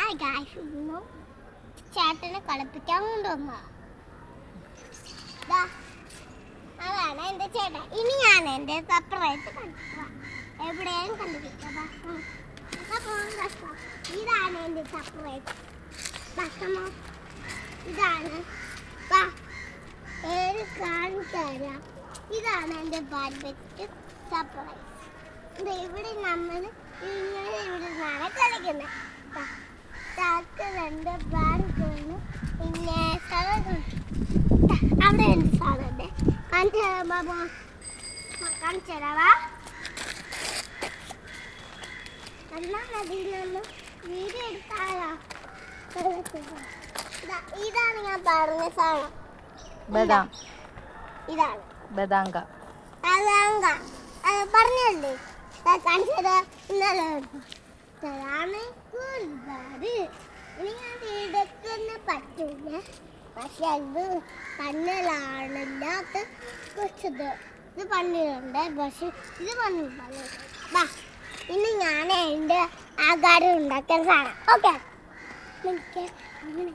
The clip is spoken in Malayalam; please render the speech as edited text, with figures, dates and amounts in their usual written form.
ഹായ് ഗായ്സ്, ഇന്നും ചേട്ടനെ കളിപ്പിക്കാൻ കൊണ്ടുവന്ന അതാണ് എൻ്റെ ചേട്ടൻ. ഇനി ഞാൻ എൻ്റെ സർപ്രൈസ് കണ്ടിട്ടാം എവിടെയും കണ്ടുപിടിക്കാം. ഇതാണ് എൻ്റെ സർപ്രൈസ്. ഇതാണ് ഏത് കാണിച്ചു തരാം. ഇതാണ് എൻ്റെ ബർത്ത്ഡേ സർപ്രൈസ്. ഇവിടെ നമ്മൾ ഇങ്ങനെ ഇവിടെ നിന്നാണ് കളിക്കുന്നത്. രണ്ട് ബാങ്ക് പിന്നെ അവിടെ എന്ത് സാധനം കാണിച്ചു തരാവാ. എന്നാൽ അതിൽ നിന്ന് വീഡിയോ എടുത്താലോ? ഇതാണ് ഞാൻ പറഞ്ഞ സാധനം. ഇതാണ് ബദാങ്ക പറഞ്ഞല്ലേ കാണിച്ചത്. ഇന്നലെ ഒരുപാട് ഇനി ഞാൻ വീടൊക്കെ പറ്റില്ല. പക്ഷെ അത് പന്നലാണില്ലാത്ത വെച്ചത്. ഇത് പന്നിലുണ്ട്, പക്ഷെ ഇത് പന്നില്ല. ഇനി ഞാൻ എൻ്റെ ആകാരം ഉണ്ടാക്കാൻ സാധനം. ഓക്കെ അങ്ങനെ